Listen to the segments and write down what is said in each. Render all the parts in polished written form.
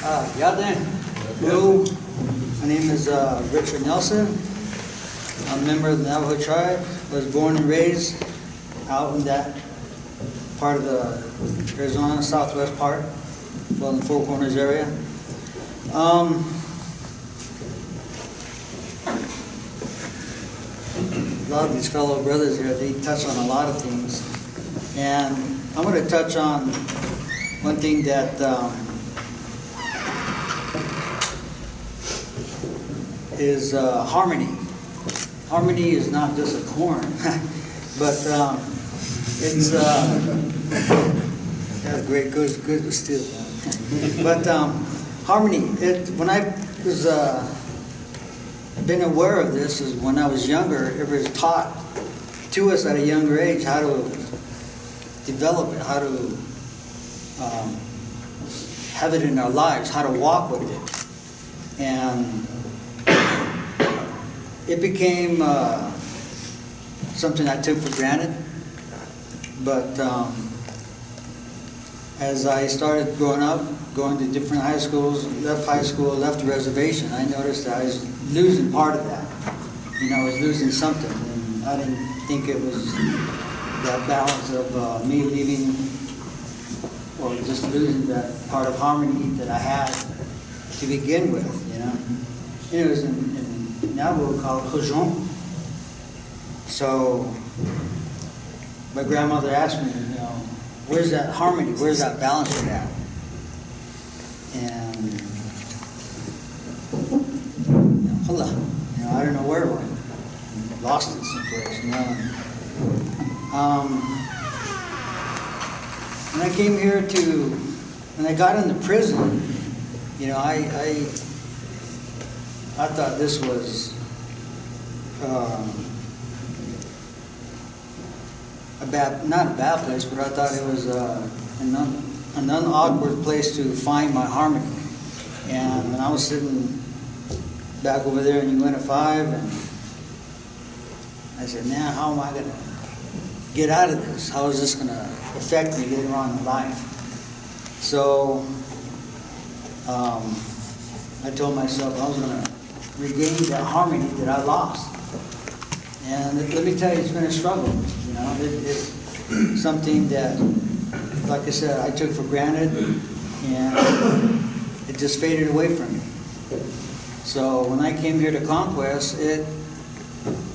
Yadne. Hello. My name is Richard Nelson. I'm a member of the Navajo tribe. I was born and raised out in that part of the Arizona, southwest part, well, in the Four Corners area. A lot of these fellow brothers here, they touch on a lot of things. And I'm going to touch on one thing that is harmony. Harmony is not just a corn, but it's yeah, great, good still. But harmony. When I was been aware of this is when I was younger. It was taught to us at a younger age how to develop it, how to have it in our lives, how to walk with it, and it became something I took for granted. But as I started growing up, going to different high schools, left the reservation, I noticed that I was losing part of that. You know, I was losing something, and I didn't think it was that balance of me leaving, or just losing that part of harmony that I had to begin with, you know. And it was in Navajo called Hujon. So my grandmother asked me, you know, where's that harmony, where's that balance at? And you know, I don't know where it went. Lost it someplace, you know. When I came here when I got into prison, you know, I thought this was not a bad place, but I thought it was an awkward place to find my harmony. And when I was sitting back over there in Unit 5, and I said, man, how am I going to get out of this? How is this going to affect me later on in life? So I told myself I was going to regain that harmony that I lost. And let me tell you, it's been a struggle. You know, it's something that, like I said, I took for granted, and it just faded away from me. So when I came here to Conquest, it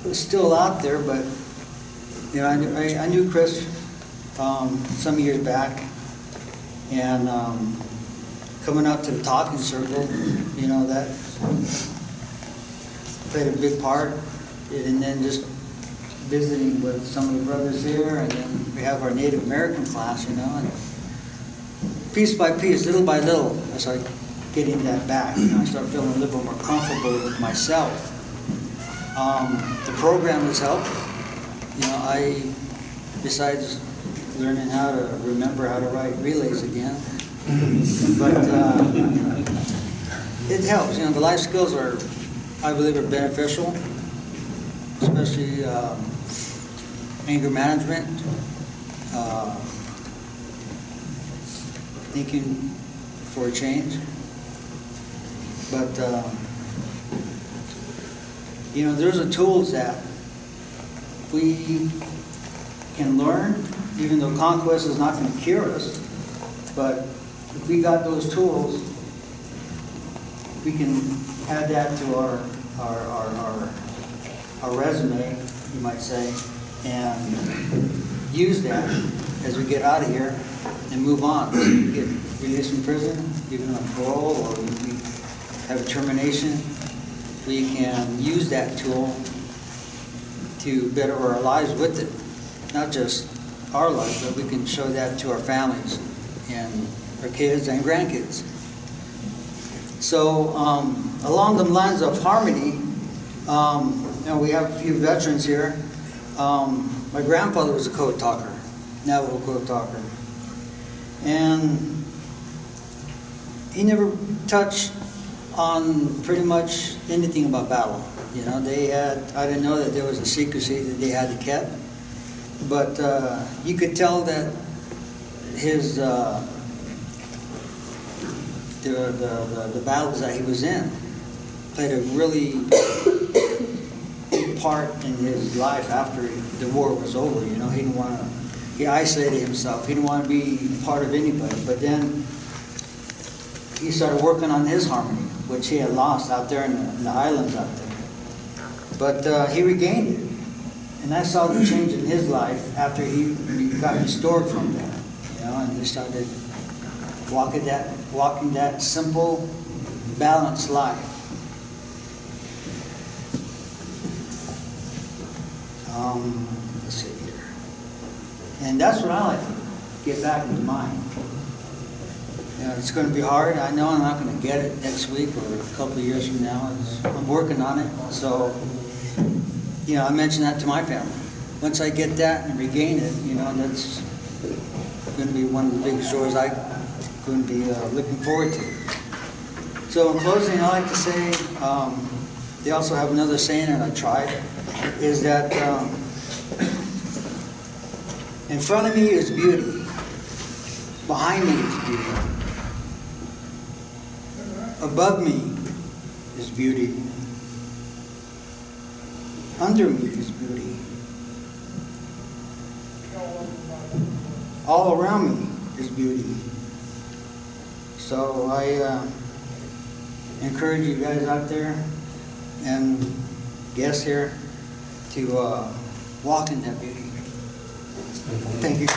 was still out there, but you know, I knew Chris some years back, and coming up to the talking circle, you know, that played a big part. And then just visiting with some of the brothers here, and then we have our Native American class, you know, and piece by piece, little by little, I started getting that back. You know, I started feeling a little bit more comfortable with myself. The program has helped. You know, besides learning how to remember how to write relays again, but it helps. You know, the life skills are, I believe, are beneficial. Especially anger management, thinking for a change. But, you know, there's a tools that we can learn, even though Conquest is not going to cure us. But if we got those tools, we can add that to our resume, you might say, and use that as we get out of here and move on. We get released from prison, even on parole, or we have a termination. We can use that tool to better our lives with it. Not just our lives, but we can show that to our families and our kids and grandkids. So along the lines of harmony, you know, we have a few veterans here. My grandfather was a code talker, Navajo code talker. And he never touched on pretty much anything about battle. You know, I didn't know that there was a secrecy that they had to keep. But you could tell that his the battles that he was in played a really big part in his life after the war was over. You know, he didn't want to, he isolated himself. He didn't want to be part of anybody. But then he started working on his harmony, which he had lost out there in the islands out there. But he regained it. And I saw the change in his life after he got restored from that. You know, and he started walking that simple, balanced life. Let's see here. And that's what I like to get back into mind. You know, it's going to be hard. I know I'm not going to get it next week or a couple of years from now. I'm working on it. So, you know, I mentioned that to my family. Once I get that and regain it, you know, that's going to be one of the biggest joys I'm going to be looking forward to. So in closing, I like to say, they also have another saying that I tried, is that in front of me is beauty, behind me is beauty, above me is beauty, under me is beauty, all around me is beauty. So I encourage you guys out there and guests here to walk in that beauty. Thank you.